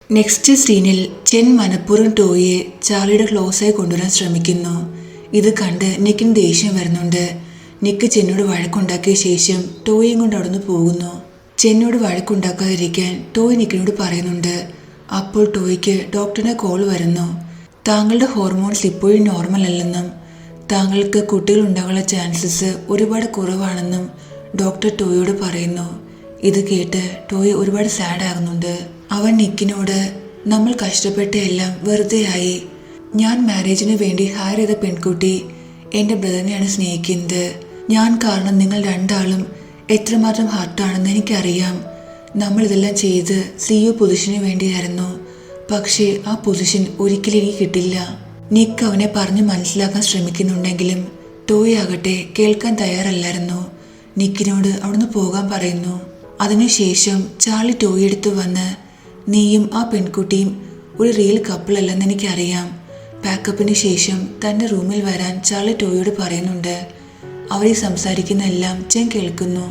Next സീനിൽ Chen മനഃപൂർവ്വം ടോയിയെ ചാർലിയുടെ ക്ലോസായി കൊണ്ടുവരാൻ ശ്രമിക്കുന്നു. ഇത് കണ്ട് നിക്കിന് ദേഷ്യം വരുന്നുണ്ട്. നിക്ക് ചെന്നോട് വഴക്കുണ്ടാക്കിയ ശേഷം ടോയിയും കൊണ്ട് അവിടുന്ന് പോകുന്നു. ചെന്നോട് വഴക്കുണ്ടാക്കാതിരിക്കാൻ ടോയ് നിക്കിനോട് പറയുന്നുണ്ട്. അപ്പോൾ ടോയ്ക്ക് ഡോക്ടറിന്റെ കോൾ വരുന്നു. താങ്കളുടെ ഹോർമോൺസ് ഇപ്പോഴും നോർമൽ അല്ലെന്നും താങ്കൾക്ക് കുട്ടികൾ ഉണ്ടാകാനുള്ള ചാൻസസ് ഒരുപാട് കുറവാണെന്നും ഡോക്ടർ ടോയോട് പറയുന്നു. ഇത് കേട്ട് ടോയ് ഒരുപാട് സാഡ് ആകുന്നുണ്ട്. അവൻ നിക്കിനോട് നമ്മൾ കഷ്ടപ്പെട്ട എല്ലാം വെറുതെയായി. ഞാൻ മാരേജിന് വേണ്ടി ഹയർ ചെയ്ത പെൺകുട്ടി എൻ്റെ ബ്രദറിനെയാണ് സ്നേഹിക്കുന്നത്. ഞാൻ കാരണം നിങ്ങൾ രണ്ടാളും എത്രമാത്രം ഹർട്ടാണെന്ന് എനിക്കറിയാം. നമ്മളിതെല്ലാം ചെയ്ത് CEO പൊസിഷന് വേണ്ടിയായിരുന്നു. പക്ഷേ ആ പൊസിഷൻ ഒരിക്കലും എനിക്ക് കിട്ടില്ല. നിക്ക് അവനെ പറഞ്ഞ് മനസ്സിലാക്കാൻ ശ്രമിക്കുന്നുണ്ടെങ്കിലും ടോയ് ആകട്ടെ കേൾക്കാൻ തയ്യാറല്ലായിരുന്നു. നിക്കിനോട് അവിടുന്ന് പോകാൻ പറയുന്നു. അതിനുശേഷം ചാർലി ടോയ് എടുത്തു വന്ന് നീയും ആ പെൺകുട്ടിയും ഒരു റിയൽ കപ്പിളല്ലെന്ന് എനിക്കറിയാം. പാക്കപ്പിന് ശേഷം തൻ്റെ റൂമിൽ വരാൻ ചാർലി ടോയോട് പറയുന്നുണ്ട്. അവരെ സംസാരിക്കുന്ന എല്ലാം ചെൻ കേൾക്കുന്നു.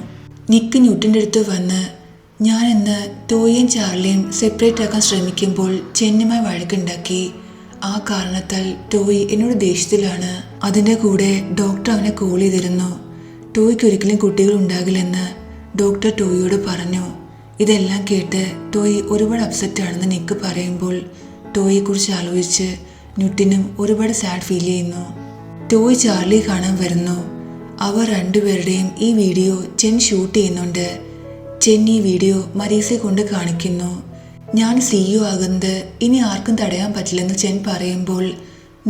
നിക്ക് ന്യൂട്ടൻ്റെ അടുത്ത് വന്ന് ഞാൻ ഇന്ന് ടോയിയും ചാർലിയും സെപ്പറേറ്റ് ആക്കാൻ ശ്രമിക്കുമ്പോൾ ചെന്നുമായി വഴക്കുണ്ടാക്കി. ആ കാരണത്താൽ ടോയ് എന്നോട് ദേഷ്യത്തിലാണ്. അതിൻ്റെ കൂടെ ഡോക്ടർ അവനെ കോൾ ചെയ്തിരുന്നു. ടോയ്ക്ക് ഒരിക്കലും കുട്ടികൾ ഉണ്ടാകില്ലെന്ന് ഡോക്ടർ ടോയിയോട് പറഞ്ഞു. ഇതെല്ലാം കേട്ട് ടോയ് ഒരുപാട് അപ്സെറ്റ് ആണെന്ന് നിക്ക് പറയുമ്പോൾ ടോയിയെക്കുറിച്ച് ആലോചിച്ച് ന്യൂട്ടിനും ഒരുപാട് സാഡ് ഫീൽ ചെയ്യുന്നു. ടോയ് ചാർലി കാണാൻ വരുന്നു. അവർ രണ്ടുപേരുടെയും ഈ വീഡിയോ ചെൻ ഷൂട്ട് ചെയ്യുന്നുണ്ട്. ചെൻ ഈ വീഡിയോ മരീസയെ കൊണ്ട് കാണിക്കുന്നു. ഞാൻ CEO ആകുന്നത് ഇനി ആർക്കും തടയാൻ പറ്റില്ലെന്ന് ചെൻ പറയുമ്പോൾ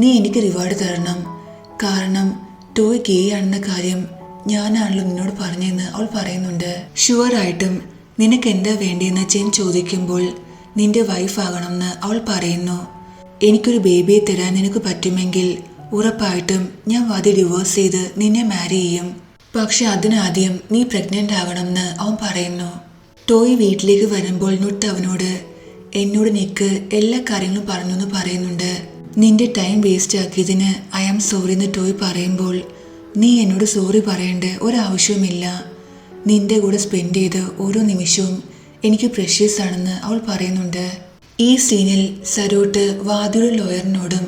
നീ എനിക്ക് റിവാർഡ് തരണം. കാരണം ടോയ് ഗേ ആണെന്ന കാര്യം ഞാനാണല്ലോ നിന്നോട് പറഞ്ഞതെന്ന് അവൾ പറയുന്നുണ്ട്. ഷുവറായിട്ടും നിനക്ക് എന്താ വേണ്ടിയെന്ന് ചെൻ ചോദിക്കുമ്പോൾ നിന്റെ വൈഫ് ആകണമെന്ന് അവൾ പറയുന്നു. എനിക്കൊരു ബേബിയെ തരാൻ നിനക്ക് പറ്റുമെങ്കിൽ ഉറപ്പായിട്ടും ഞാൻ വാദി ഡിവോഴ്സ് ചെയ്ത് നിന്നെ മാരി ചെയ്യും. പക്ഷെ അതിനാദ്യം നീ പ്രഗ്നൻ്റ് ആകണമെന്ന് അവൻ പറയുന്നു. ടോയ് വീട്ടിലേക്ക് വരുമ്പോൾ നുട്ട് അവനോട് എന്നോട് നിക്ക് എല്ലാ കാര്യങ്ങളും പറഞ്ഞു എന്ന് പറയുന്നുണ്ട്. നിന്റെ ടൈം വേസ്റ്റ് ആക്കിയതിന് ഐ ആം സോറി എന്ന് ടോയ് പറയുമ്പോൾ നീ എന്നോട് സോറി പറയേണ്ട ഒരാവശ്യവുമില്ല. നിന്റെ കൂടെ സ്പെൻഡ് ചെയ്ത ഓരോ നിമിഷവും എനിക്ക് പ്രഷ്യസ് ആണെന്ന് അവൾ പറയുന്നുണ്ട്. ഈ സീനിൽ സരോട്ട് വാദിയുടെ ലോയറിനോടും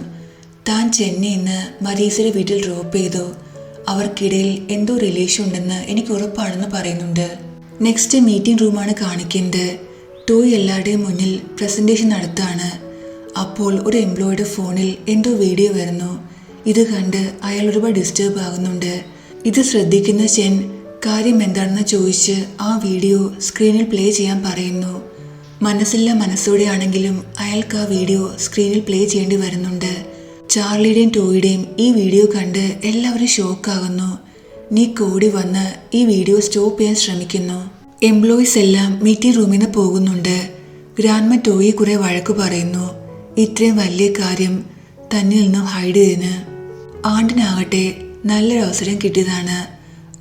താൻ ചെന്നൈയിൽ നിന്ന് മരീസയുടെ വീട്ടിൽ ഡ്രോപ്പ് ചെയ്തു. അവർക്കിടയിൽ എന്തോ റിലേഷൻ ഉണ്ടെന്ന് എനിക്ക് ഉറപ്പാണെന്ന് പറയുന്നുണ്ട്. നെക്സ്റ്റ് മീറ്റിംഗ് റൂമാണ് കാണിക്കുന്നത്. ടോയ് എല്ലാവരുടെയും മുന്നിൽ പ്രസൻറ്റേഷൻ നടത്താണ്. അപ്പോൾ ഒരു എംപ്ലോയിയുടെ ഫോണിൽ എന്തോ വീഡിയോ വരുന്നു. ഇത് കണ്ട് അയാൾ ഒരുപാട് ഡിസ്റ്റർബ് ആകുന്നുണ്ട്. ഇത് ശ്രദ്ധിക്കുന്ന ചെൻ കാര്യം എന്താണെന്ന് ചോദിച്ച് ആ വീഡിയോ സ്ക്രീനിൽ പ്ലേ ചെയ്യാൻ പറയുന്നു. മനസ്സില്ല മനസ്സോടെ ആണെങ്കിലും അയാൾക്ക് ആ വീഡിയോ സ്ക്രീനിൽ പ്ലേ ചെയ്യേണ്ടി വരുന്നുണ്ട്. ചാർലിയുടെയും ടോയുടെയും ഈ വീഡിയോ കണ്ട് എല്ലാവരും ഷോക്കാകുന്നു. നിക്ക് ഓടി വന്ന് ഈ വീഡിയോ സ്റ്റോപ്പ് ചെയ്യാൻ ശ്രമിക്കുന്നു. എംപ്ലോയീസ് എല്ലാം മീറ്റിംഗ് റൂമിൽ നിന്ന് പോകുന്നുണ്ട്. ഗ്രാൻഡ്മ ടോയി കുറെ വഴക്ക് പറയുന്നു. ഇത്രയും വലിയ കാര്യം തന്നിൽ നിന്നും ഹൈഡ് ചെയ്തതിന്. ആണ്ടിനാകട്ടെ നല്ലൊരു അവസരം കിട്ടിയതാണ്.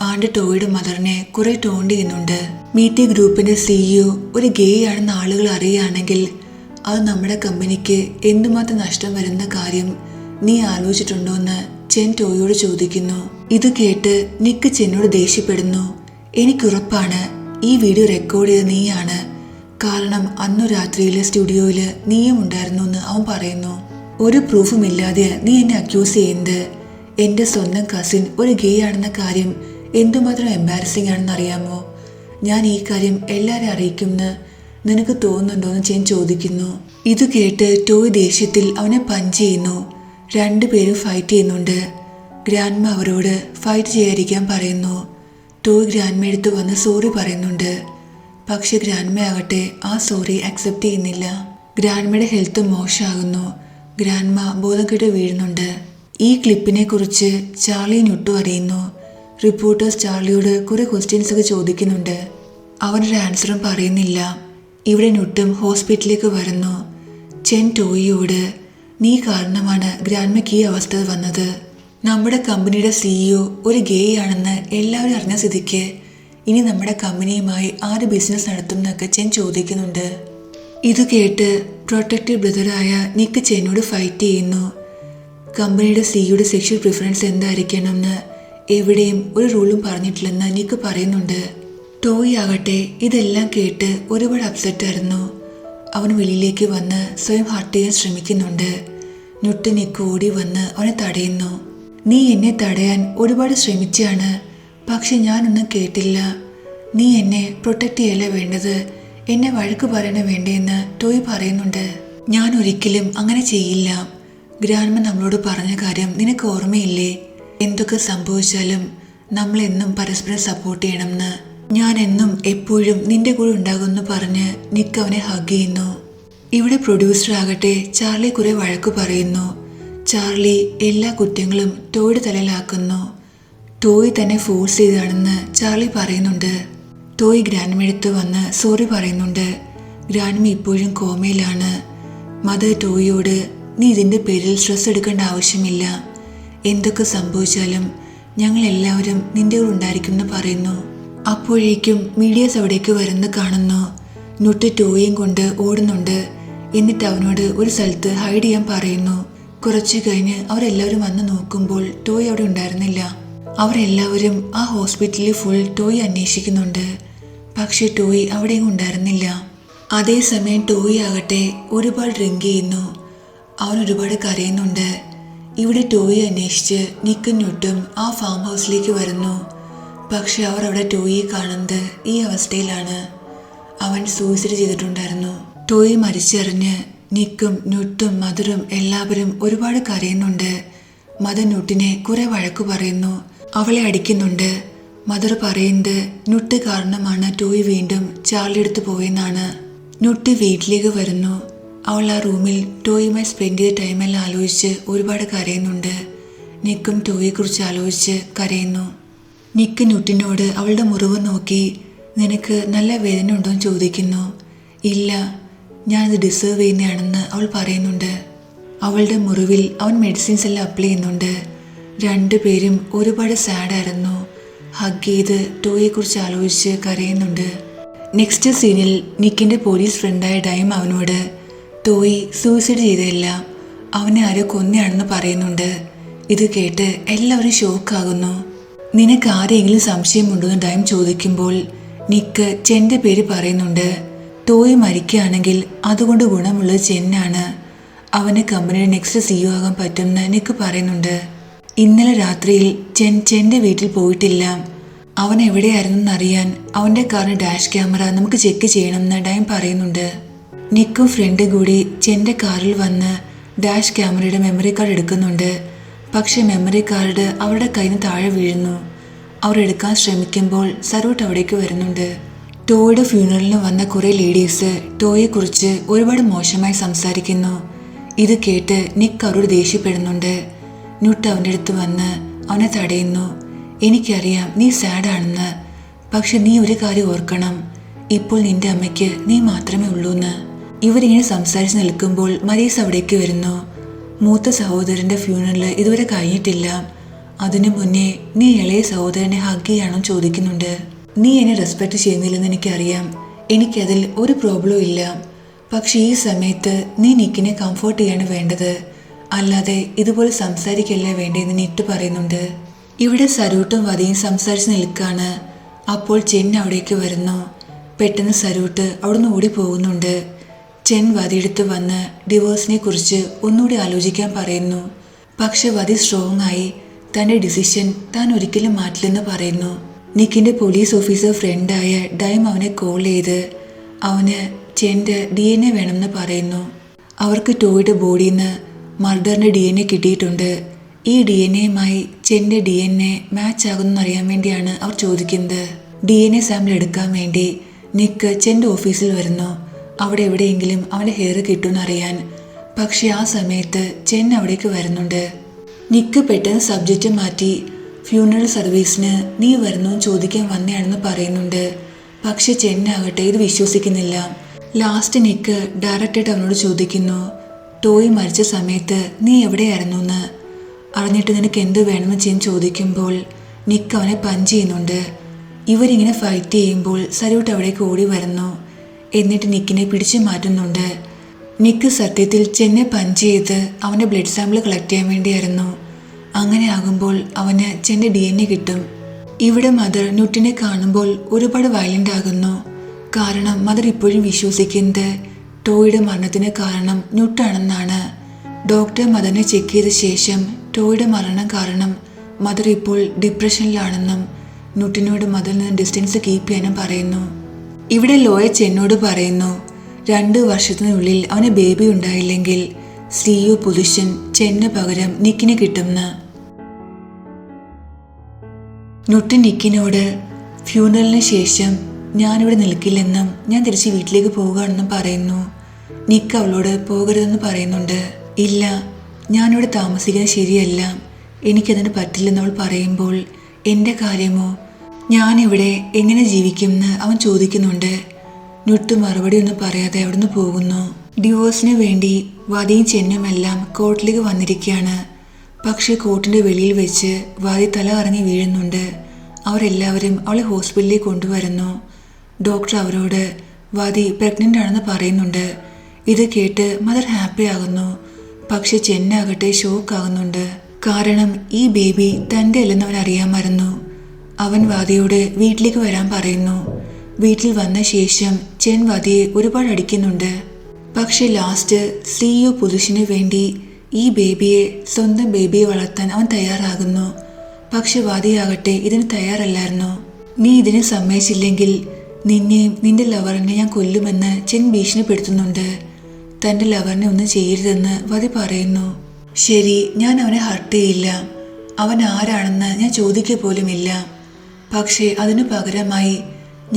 ആണ്ട് ടോയുടെ മദറിനെ കുറെ ടോണ്ട് ചെയ്യുന്നുണ്ട്. മീറ്റിംഗ് ഗ്രൂപ്പിന്റെ CEO ഒരു ഗേ ആണെന്ന് ആളുകൾ അറിയുകയാണെങ്കിൽ അത് നമ്മുടെ കമ്പനിക്ക് എന്തുമാത്രം നഷ്ടം വരുന്ന കാര്യം നീ ആലോചിച്ചിട്ടുണ്ടോ എന്ന് ചെൻ ടോയോട് ചോദിക്കുന്നു. ഇത് കേട്ട് നിക്ക് ചെന്നോട് ദേഷ്യപ്പെടുന്നു. എനിക്കുറപ്പാണ് ഈ വീഡിയോ റെക്കോർഡ് ചെയ്ത് നീയാണ്. കാരണം അന്നു രാത്രിയിലെ സ്റ്റുഡിയോയിൽ നീയും ഉണ്ടായിരുന്നു എന്ന് അവൻ പറയുന്നു. ഒരു പ്രൂഫും ഇല്ലാതെ നീ എന്നെ അക്യൂസ് ചെയ്യുന്നത്. എൻ്റെ സ്വന്തം കസിൻ ഒരു ഗേ ആണെന്ന കാര്യം എന്തുമാത്രം എംബാരസിംഗ് ആണെന്ന് അറിയാമോ? ഞാൻ ഈ കാര്യം എല്ലാവരെയും അറിയിക്കുമെന്ന് നിനക്ക് തോന്നുന്നുണ്ടോയെന്ന് ചെൻ ചോദിക്കുന്നു. ഇത് കേട്ട് ടോയ് ദേഷ്യത്തിൽ അവനെ പഞ്ച് ചെയ്യുന്നു. രണ്ടുപേരും ഫൈറ്റ് ചെയ്യുന്നുണ്ട്. ഗ്രാൻഡ്മ അവരോട് ഫൈറ്റ് ചെയ്യാതിരിക്കാൻ പറയുന്നു. ടോയ് ഗ്രാൻഡ്മ എടുത്ത് വന്ന് സോറി പറയുന്നുണ്ട്. പക്ഷെ ഗ്രാൻഡ്മ ആകട്ടെ ആ സോറി അക്സെപ്റ്റ് ചെയ്യുന്നില്ല. ഗ്രാൻഡ്മയുടെ ഹെൽത്ത് മോശമാകുന്നു. ഗ്രാൻഡ്മ ബോധം കെട്ട് വീഴുന്നുണ്ട്. ഈ ക്ലിപ്പിനെ കുറിച്ച് ചാർലി നുട്ടു അറിയുന്നു. റിപ്പോർട്ടേഴ്സ് ചാർലിയോട് കുറെ ക്വസ്റ്റ്യൻസ് ഒക്കെ ചോദിക്കുന്നുണ്ട്. അവനൊരു ആൻസറും പറയുന്നില്ല. ഇവിടെ നുട്ടും ഹോസ്പിറ്റലിലേക്ക് വരുന്നു. ചെൻ ടോയിയോട് നീ കാരണമാണ് ഗ്രാൻഡ്മയ്ക്ക് ഈ അവസ്ഥ വന്നത്. നമ്മുടെ കമ്പനിയുടെ CEO ഒരു ഗേ ആണെന്ന് എല്ലാവരും അറിഞ്ഞ സ്ഥിതിക്ക് ഇനി നമ്മുടെ കമ്പനിയുമായി ആര് ബിസിനസ് നടത്തും എന്നൊക്കെ ചെൻ ചോദിക്കുന്നുണ്ട്. ഇത് കേട്ട് പ്രൊട്ടക്റ്റീവ് ബ്രദറായ നിക്ക് ചെന്നോട് ഫൈറ്റ് ചെയ്യുന്നു. കമ്പനിയുടെ സിഇയുടെ സെക്ഷൽ പ്രിഫറൻസ് എന്തായിരിക്കണമെന്ന് എവിടെയും ഒരു റൂളും പറഞ്ഞിട്ടില്ലെന്ന് നിക്ക് പറയുന്നുണ്ട്. ടോയ് ആകട്ടെ ഇതെല്ലാം കേട്ട് ഒരുപാട് അപ്സെറ്റ് ആയിരുന്നു. അവൻ വെളിയിലേക്ക് വന്ന് സ്വയം ഹർട്ട് ചെയ്യാൻ ശ്രമിക്കുന്നുണ്ട്. നുട്ട് നിക്ക് ഓടി വന്ന് അവനെ തടയുന്നു. നീ എന്നെ തടയാൻ ഒരുപാട് ശ്രമിച്ചാണ്, പക്ഷെ ഞാനൊന്നും കേട്ടില്ല. നീ എന്നെ പ്രൊട്ടക്റ്റ് ചെയ്യല വേണ്ടത്, എന്നെ വഴക്ക് പറയണ വേണ്ടേന്ന് ടോയ് പറയുന്നുണ്ട്. ഞാൻ ഒരിക്കലും അങ്ങനെ ചെയ്യില്ല. ഗ്രാൻഡ്മ നമ്മളോട് പറഞ്ഞ കാര്യം നിനക്ക് ഓർമ്മയില്ലേ? എന്തൊക്കെ സംഭവിച്ചാലും നമ്മളെന്നും പരസ്പരം സപ്പോർട്ട് ചെയ്യണമെന്ന്. ഞാൻ എന്നും എപ്പോഴും നിന്റെ കൂടെ ഉണ്ടാകുമെന്ന് പറഞ്ഞ് നിക്ക് അവനെ ഹഗ് ചെയ്യുന്നു. ഇവിടെ പ്രൊഡ്യൂസർ ആകട്ടെ ചാർലി കുറെ വഴക്ക് പറയുന്നു. ചാർലി എല്ലാ കുറ്റങ്ങളും ടോയുടെ തലയിലാക്കുന്നു. ടോയ് തന്നെ ഫോഴ്സ് ചെയ്താണെന്ന് ചാർലി പറയുന്നുണ്ട്. ടോയ് ഗ്രാൻഡ്മയെടുത്ത് വന്ന് സോറി പറയുന്നുണ്ട്. ഗ്രാൻഡ്മ ഇപ്പോഴും കോമയിലാണ്. മദർ ടോയിയോട് നീ ഇതിൻ്റെ പേരിൽ സ്ട്രെസ് എടുക്കേണ്ട ആവശ്യമില്ല. എന്തൊക്കെ സംഭവിച്ചാലും ഞങ്ങൾ എല്ലാവരും നിന്റെ കൂടെ ഉണ്ടായിരിക്കുമെന്ന് പറയുന്നു. അപ്പോഴേക്കും മീഡിയാസ് അവിടേക്ക് വരുന്ന കാണുന്നു. നുട്ട് ടോയും കൊണ്ട് ഓടുന്നുണ്ട്. എന്നിട്ട് അവനോട് ഒരു സ്ഥലത്ത് ഹൈഡ് ചെയ്യാൻ പറയുന്നു. കുറച്ചു കഴിഞ്ഞ് അവരെല്ലാവരും വന്ന് നോക്കുമ്പോൾ ടോയ് അവിടെ ഉണ്ടായിരുന്നില്ല. അവരെല്ലാവരും ആ ഹോസ്പിറ്റലിൽ ഫുൾ ടോയ് അന്വേഷിക്കുന്നുണ്ട്. പക്ഷെ ടോയ് അവിടെയും ഉണ്ടായിരുന്നില്ല. അതേസമയം ടോയ് ആകട്ടെ ഒരുപാട് ഡ്രിങ്ക് ചെയ്യുന്നു. അവൻ ഒരുപാട് കരയുന്നുണ്ട്. ഇവിടെ ടോയ് അന്വേഷിച്ച് നിക്കും നുട്ടും ആ ഫാം ഹൗസിലേക്ക് വരുന്നു. പക്ഷെ അവർ അവിടെ ടോയിയെ കാണുന്നത് ഈ അവസ്ഥയിലാണ്. അവൻ സൂയിസൈഡ് ചെയ്തിട്ടുണ്ടായിരുന്നു. ടോയ് മരിച്ചറിഞ്ഞ് നിക്കും നുട്ടും മധുരും എല്ലാവരും ഒരുപാട് കരയുന്നുണ്ട്. മദർ നുട്ടിനെ കുറെ വഴക്കു പറയുന്നു. അവളെ അടിക്കുന്നുണ്ട്. മദർ പറയുന്നത് നുട്ട് കാരണമാണ് ടോയ് വീണ്ടും ചാർലി എടുത്ത് പോയെന്നാണ്. നുട്ട് വീട്ടിലേക്ക് വരുന്നു. അവൾ ആ റൂമിൽ ടോയുമായി സ്പെൻഡ് ചെയ്ത ടൈമെല്ലാം ആലോചിച്ച് ഒരുപാട് കരയുന്നുണ്ട്. നിക്കും ടോയെക്കുറിച്ച് ആലോചിച്ച് കരയുന്നു. നിക്ക് നുട്ടിനോട് അവളുടെ മുറിവ് നോക്കി നിനക്ക് നല്ല വേദന ഉണ്ടോയെന്ന് ചോദിക്കുന്നു. ഇല്ല, ഞാനത് ഡിസേർവ് ചെയ്യുന്നതാണെന്ന് അവൾ പറയുന്നുണ്ട്. അവളുടെ മുറിവിൽ അവൻ മെഡിസിൻസ് എല്ലാം അപ്ലൈ ചെയ്യുന്നുണ്ട്. രണ്ടുപേരും ഒരുപാട് സാഡായിരുന്നു. ഹഗ് ചെയ്ത് ടോയെക്കുറിച്ച് ആലോചിച്ച് കരയുന്നുണ്ട്. നെക്സ്റ്റ് സീനിൽ നിക്കിൻ്റെ പോലീസ് ഫ്രണ്ടായ ഡൈം അവനോട് ടോയ് സൂയിസൈഡ് ചെയ്തതല്ല, അവനെ ആരോ കൊന്നയാണെന്ന് പറയുന്നുണ്ട്. ഇത് കേട്ട് എല്ലാവരും ഷോക്കാകുന്നു. നിനക്ക് ആരെങ്കിലും സംശയമുണ്ടോയെന്ന് ഡൈം ചോദിക്കുമ്പോൾ നിക്ക് ചെൻ്റെ പേര് പറയുന്നുണ്ട്. ടോയ് മരിക്കുകയാണെങ്കിൽ അതുകൊണ്ട് ഗുണമുള്ളത് ചെന്നാണ്. അവന് കമ്പനിയുടെ നെക്സ്റ്റ് CEO ആകാൻ പറ്റുമെന്ന് നിക്ക് പറയുന്നുണ്ട്. ഇന്നലെ രാത്രിയിൽ ചെൻ്റെ വീട്ടിൽ പോയിട്ടില്ല. അവൻ എവിടെയായിരുന്നെന്നറിയാൻ അവൻ്റെ കാറിന് ഡാഷ് ക്യാമറ നമുക്ക് ചെക്ക് ചെയ്യണമെന്ന് ഡൈം പറയുന്നുണ്ട്. നിക്കും ഫ്രണ്ട് കൂടി ചെൻ്റെ കാറിൽ വന്ന് ഡാഷ് ക്യാമറയുടെ മെമ്മറി കാർഡ് എടുക്കുന്നുണ്ട്. പക്ഷെ മെമ്മറി കാർഡ് അവരുടെ കയ്യിൽ നിന്ന് താഴെ വീഴുന്നു. അവർ എടുക്കാൻ ശ്രമിക്കുമ്പോൾ സരൂട്ട് അവിടേക്ക് വരുന്നുണ്ട്. ടോയുടെ ഫ്യൂണറലിന് വന്ന കുറേ ലേഡീസ് ടോയെക്കുറിച്ച് ഒരുപാട് മോശമായി സംസാരിക്കുന്നു. ഇത് കേട്ട് നിക്ക് അവരോട് ദേഷ്യപ്പെടുന്നുണ്ട്. നുട്ട് അവൻ്റെ അടുത്ത് വന്ന് അവനെ തടയുന്നു. എനിക്കറിയാം നീ സാഡാണെന്ന്, പക്ഷെ നീ ഒരു കാര്യം ഓർക്കണം, ഇപ്പോൾ നിന്റെ അമ്മയ്ക്ക് നീ മാത്രമേ ഉള്ളൂന്ന്. ഇവരിങ്ങനെ സംസാരിച്ച് നിൽക്കുമ്പോൾ മരീസ് അവിടേക്ക് വരുന്നു. മൂത്ത സഹോദരൻ്റെ ഫ്യൂണറൽ ഇതുവരെ കഴിഞ്ഞിട്ടില്ല. അതിനു മുന്നേ നീ ഇളയ സഹോദരനെ ഹഗ് ചെയ്യാണോ ചോദിക്കുന്നുണ്ട്. നീ എന്നെ റെസ്പെക്റ്റ് ചെയ്യുന്നില്ലെന്ന് എനിക്കറിയാം, എനിക്കതിൽ ഒരു പ്രോബ്ലവും ഇല്ല. പക്ഷെ ഈ സമയത്ത് നീ നിക്കിനെ കംഫർട്ട് ചെയ്യാണ് വേണ്ടത്, അല്ലാതെ ഇതുപോലെ സംസാരിക്കല്ലേ വേണ്ടതെന്ന് നിട്ട് പറയുന്നുണ്ട്. ഇവിടെ സരൂട്ടും വതിയും സംസാരിച്ച് നിൽക്കാണ്. അപ്പോൾ ചെൻ അവിടേക്ക് വരുന്നു. പെട്ടെന്ന് സരൂട്ട് അവിടുന്ന് ഓടി പോകുന്നുണ്ട്. ചെൻ വതിയെടുത്ത് വന്ന് ഡിവോഴ്സിനെ കുറിച്ച് ഒന്നുകൂടി ആലോചിക്കാൻ പറയുന്നു. പക്ഷെ വതി സ്ട്രോങ് ആയി തൻ്റെ ഡിസിഷൻ താൻ ഒരിക്കലും മാറ്റില്ലെന്ന് പറയുന്നു. നിക്കിൻ്റെ പോലീസ് ഓഫീസർ ഫ്രണ്ടായ ഡൈം അവനെ കോൾ ചെയ്ത് അവന് ചെൻ്റെ DNA വേണമെന്ന് പറയുന്നു. അവർക്ക് ടോയുടെ ബോഡിയിൽ നിന്ന് മർഡറിൻ്റെ DNA കിട്ടിയിട്ടുണ്ട്. ഈ DNAയുമായി ചെൻ്റെ DNA മാച്ച് ആകുമെന്നറിയാൻ വേണ്ടിയാണ് അവർ ചോദിക്കുന്നത്. DNA സാമ്പിൾ എടുക്കാൻ വേണ്ടി നിക്ക് ചെൻ്റെ ഓഫീസിൽ വരുന്നു. അവിടെ എവിടെയെങ്കിലും അവൻ്റെ ഹെയർ കിട്ടുമെന്നറിയാൻ. പക്ഷെ ആ സമയത്ത് ചെൻ അവിടേക്ക് വരുന്നുണ്ട്. നിക്ക് പെട്ടെന്ന് സബ്ജക്റ്റ് മാറ്റി ഫ്യൂണറൽ സർവീസിന് നീ വരുന്നു ചോദിക്കാൻ വന്നതാണെന്ന് പറയുന്നുണ്ട്. പക്ഷെ ചെന്നാകട്ടെ ഇത് വിശ്വസിക്കുന്നില്ല. ലാസ്റ്റ് നിക്ക് ഡയറക്റ്റായിട്ട് അവനോട് ചോദിക്കുന്നു, ടോയ് മരിച്ച സമയത്ത് നീ എവിടെയായിരുന്നു എന്ന് അറിഞ്ഞിട്ട് നിനക്ക് എന്ത് വേണമെന്ന് ചെൻ ചോദിക്കുമ്പോൾ നിക്ക് അവനെ പഞ്ച് ചെയ്യുന്നുണ്ട്. ഇവരിങ്ങനെ ഫൈറ്റ് ചെയ്യുമ്പോൾ സരൂട്ട് അവിടേക്ക് ഓടി വരുന്നു. എന്നിട്ട് നിക്കിനെ പിടിച്ചു മാറ്റുന്നുണ്ട്. നിക്ക് സത്യത്തിൽ ചെന്നെ പഞ്ച് ചെയ്ത് അവൻ്റെ ബ്ലഡ് സാമ്പിൾ കളക്ട് ചെയ്യാൻ വേണ്ടിയായിരുന്നു. അങ്ങനെ ആകുമ്പോൾ അവന് ചെൻ്റെ DNA കിട്ടും. ഇവിടെ മദർ നുട്ടിനെ കാണുമ്പോൾ ഒരുപാട് വയലൻ്റ് ആകുന്നു. കാരണം മദർ ഇപ്പോഴും വിശ്വസിക്കുന്നത് ടോയിയുടെ മരണത്തിന് കാരണം ന്യൂട്ടാണെന്നാണ്. ഡോക്ടർ മദറിനെ ചെക്ക് ചെയ്ത ശേഷം ടോയിയുടെ മരണം കാരണം മദർ ഇപ്പോൾ ഡിപ്രഷനിലാണെന്നും ന്യൂട്ടിനോട് മദറിൽ നിന്ന് ഡിസ്റ്റൻസ് കീപ്പ് ചെയ്യാനും പറയുന്നു. ഇവിടെ ലോയ ചെന്നോട് പറയുന്നു 2 വർഷത്തിനുള്ളിൽ അവന് ബേബി ഉണ്ടായില്ലെങ്കിൽ CEO പൊസിഷൻ ചെന്നിന് പകരം നിക്കിന് കിട്ടുമെന്ന്. ന്യൂട്ട് നിക്കിനോട് ഫ്യൂണറലിന് ശേഷം ഞാനിവിടെ നിൽക്കില്ലെന്നും ഞാൻ തിരിച്ച് വീട്ടിലേക്ക് പോകുകയാണെന്നും പറയുന്നു. നിക്ക് അവളോട് പോകരുതെന്ന് പറയുന്നുണ്ട്. ഇല്ല, ഞാനിവിടെ താമസിക്കുന്നത് ശരിയല്ല, എനിക്കതിന് പറ്റില്ലെന്ന് അവൾ പറയുമ്പോൾ എൻ്റെ കാര്യമോ, ഞാനിവിടെ എങ്ങനെ ജീവിക്കുമെന്ന് അവൻ ചോദിക്കുന്നുണ്ട്. ന്യൂട്ട് മറുപടി ഒന്നും പറയാതെ അവിടുന്ന് പോകുന്നു. ഡിവോഴ്സിന് വേണ്ടി വാദിയും ചെന്നുമെല്ലാം കോർട്ടിലേക്ക് വന്നിരിക്കുകയാണ്. പക്ഷെ കോർട്ടിൻ്റെ വെളിയിൽ വെച്ച് വാദി തല കറങ്ങി വീഴുന്നുണ്ട്. അവരെല്ലാവരും അവളെ ഹോസ്പിറ്റലിലേക്ക് കൊണ്ടുവരുന്നു. ഡോക്ടർ അവരോട് വാദി പ്രഗ്നൻ്റ് ആണെന്ന് പറയുന്നുണ്ട്. ഇത് കേട്ട് മദർ ഹാപ്പി ആകുന്നു. പക്ഷെ ചെന്നാകട്ടെ ഷോക്കാകുന്നുണ്ട്. കാരണം ഈ ബേബി തൻ്റെ അല്ലെന്ന് അവൻ അറിയാമായിരുന്നു. അവൻ വാദിയോട് വീട്ടിലേക്ക് വരാൻ പറയുന്നു. വീട്ടിൽ വന്ന ശേഷം ചെൻ വാദിയെ ഒരുപാട് അടിക്കുന്നുണ്ട്. പക്ഷെ ലാസ്റ്റ് CEO പൊസിഷന് വേണ്ടി ഈ ബേബിയെ സ്വന്തം ബേബിയെ വളർത്താൻ അവൻ തയ്യാറാകുന്നു. പക്ഷെ വാദിയാകട്ടെ ഇതിന് തയ്യാറല്ലായിരുന്നു. നീ ഇതിന് സമ്മതിച്ചില്ലെങ്കിൽ നിന്നെയും നിന്റെ ലവറിനെ ഞാൻ കൊല്ലുമെന്ന് ചെൻ ഭീഷണിപ്പെടുത്തുന്നുണ്ട്. തൻ്റെ ലവറിനെ ഒന്നും ചെയ്യരുതെന്ന് വാദി പറയുന്നു. ശരി, ഞാൻ അവനെ ഹർട്ട് ചെയ്യില്ല, അവൻ ആരാണെന്ന് ഞാൻ ചോദിക്കുക പോലുമില്ല. പക്ഷേ അതിനു പകരമായി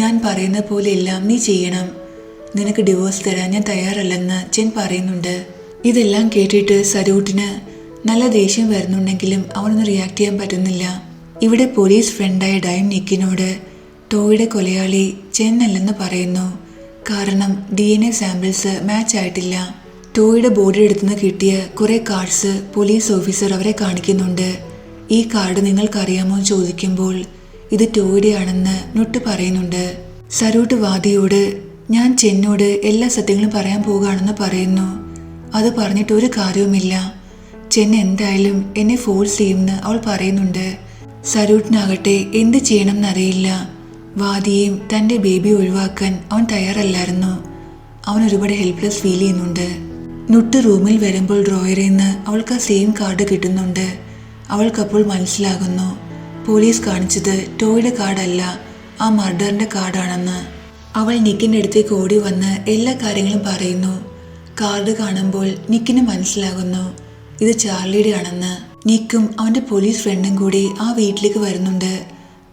ഞാൻ പറയുന്ന പോലെയെല്ലാം നീ ചെയ്യണം. നിനക്ക് ഡിവോഴ്സ് തരാൻ ഞാൻ തയ്യാറല്ലെന്ന് ചെൻ പറയുന്നുണ്ട്. ഇതെല്ലാം കേട്ടിട്ട് സരൂട്ടിന് നല്ല ദേഷ്യം വരുന്നുണ്ടെങ്കിലും അവനൊന്നും റിയാക്ട് ചെയ്യാൻ പറ്റുന്നില്ല. ഇവിടെ പോലീസ് ഫ്രണ്ടായ ഡൈം നിക്കിനോട് ടോയിയുടെ കൊലയാളി ചെൻ അല്ലെന്ന് പറയുന്നു. കാരണം DNA സാമ്പിൾസ് മാച്ച് ആയിട്ടില്ല. ടോയിയുടെ ബോഡി എടുത്തുനിന്ന് കിട്ടിയ കുറേ കാർഡ്സ് പോലീസ് ഓഫീസർ അവരെ കാണിക്കുന്നുണ്ട്. ഈ കാർഡ് നിങ്ങൾക്കറിയാമോ എന്ന് ചോദിക്കുമ്പോൾ ഇത് ടോയിയുടെ ആണെന്ന് ന്യൂട്ട് പറയുന്നുണ്ട്. സരൂട്ട് വാദിയോട് ഞാൻ ചെന്നോട് എല്ലാ സത്യങ്ങളും പറയാൻ പോകുകയാണെന്ന് പറയുന്നു. അത് പറഞ്ഞിട്ട് ഒരു കാര്യവുമില്ല, ചെൻ എന്തായാലും എന്നെ ഫോഴ്സ് ചെയ്യുമെന്ന് അവൾ പറയുന്നുണ്ട്. സരൂട്ടിനാകട്ടെ എന്ത് ചെയ്യണമെന്നറിയില്ല. വാദിയെയും തൻ്റെ ബേബി ഒഴിവാക്കാൻ അവൻ തയ്യാറല്ലായിരുന്നു. അവൻ ഒരുപാട് ഹെൽപ്ലെസ് ഫീൽ ചെയ്യുന്നുണ്ട്. ന്യൂട്ട് റൂമിൽ വരുമ്പോൾ ഡ്രോയറിൽ നിന്ന് അവൾക്ക് ആ സെയിം കാർഡ് കിട്ടുന്നുണ്ട്. അവൾക്കപ്പോൾ മനസ്സിലാകുന്നു പോലീസ് കാണിച്ചത് ടോയിയുടെ കാർഡല്ല, ആ മർഡറിൻ്റെ കാർഡാണെന്ന്. അവൾ നിക്കിൻ്റെ അടുത്തേക്ക് ഓടി വന്ന് എല്ലാ കാര്യങ്ങളും പറയുന്നു. കാർഡ് കാണുമ്പോൾ നിക്കിന് മനസ്സിലാകുന്നു ഇത് ചാർലിയുടെ ആണെന്ന്. നിക്കും അവൻ്റെ പോലീസ് ഫ്രണ്ടും കൂടി ആ വീട്ടിലേക്ക് വരുന്നുണ്ട്.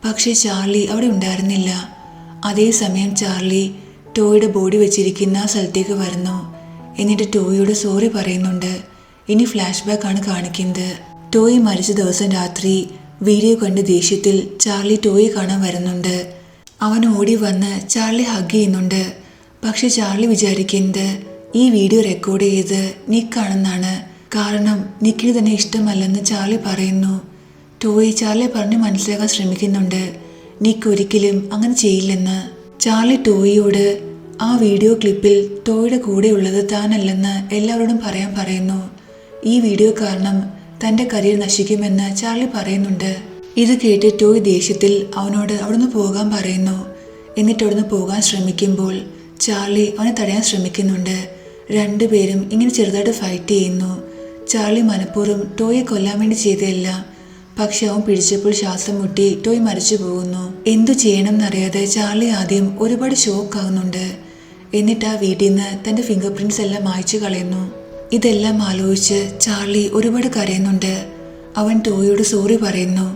പക്ഷേ ചാർലി അവിടെ ഉണ്ടായിരുന്നില്ല. അതേസമയം ചാർലി ടോയിയുടെ ബോഡി വെച്ചിരിക്കുന്ന ആ സ്ഥലത്തേക്ക് വരുന്നു. എന്നിട്ട് ടോയിയോട് സോറി പറയുന്നുണ്ട്. ഇനി ഫ്ലാഷ് ബാക്ക് ആണ് കാണിക്കുന്നത്. ടോയി മരിച്ച ദിവസം രാത്രി വീഡിയോ കണ്ട് ദേഷ്യത്തിൽ ചാർലി ടോയി കാണാൻ വരുന്നുണ്ട്. അവൻ ഓടി വന്ന് ചാർലി ഹഗ് ചെയ്യുന്നുണ്ട്. പക്ഷെ ചാർലി വിചാരിക്കുന്നത് ഈ വീഡിയോ റെക്കോർഡ് ചെയ്ത് നിക്കാണെന്നാണ്. കാരണം നിക്കിന് തന്നെ ഇഷ്ടമല്ലെന്ന് ചാർലി പറയുന്നു. ടോയി ചാർലിയെ പറഞ്ഞ് മനസ്സിലാക്കാൻ ശ്രമിക്കുന്നുണ്ട്. നിക്ക് ഒരിക്കലും അങ്ങനെ ചെയ്യില്ലെന്ന്. ചാർലി ടോയിയോട് ആ വീഡിയോ ക്ലിപ്പിൽ ടോയിയുടെ കൂടെയുള്ളത് താനല്ലെന്ന് എല്ലാവരോടും പറയാൻ പറയുന്നു. ഈ വീഡിയോ കാരണം തൻ്റെ കരിയർ നശിക്കുമെന്ന് ചാർലി പറയുന്നുണ്ട്. ഇത് കേട്ട് ടോയ് ദേഷ്യത്തിൽ അവനോട് അവിടുന്ന് പോകാൻ പറയുന്നു. എന്നിട്ട് അവിടുന്ന് പോകാൻ ശ്രമിക്കുമ്പോൾ ചാർലി അവനെ തടയാൻ ശ്രമിക്കുന്നുണ്ട്. രണ്ടുപേരും ഇങ്ങനെ ചെറുതായിട്ട് ഫൈറ്റ് ചെയ്യുന്നു. ചാർലി മനഃപൂർവ്വം ടോയെ കൊല്ലാൻ വേണ്ടി ചെയ്തതല്ല. പക്ഷെ അവൻ പിടിച്ചപ്പോൾ ശ്വാസം മുട്ടി ടോയ് മരിച്ചു പോകുന്നു. എന്തു ചെയ്യണം എന്നറിയാതെ ചാർലി ആദ്യം ഒരുപാട് ഷോക്കാകുന്നുണ്ട്. എന്നിട്ട് ആ വീട്ടിൽ നിന്ന് തൻ്റെ ഫിംഗർ പ്രിൻറ്റ്സ് എല്ലാം മായ്ച്ചു കളയുന്നു. ഇതെല്ലാം ആലോചിച്ച് ചാർലി ഒരുപാട് കരയുന്നുണ്ട്. അവൻ ടോയോട് സോറി പറയുന്നു.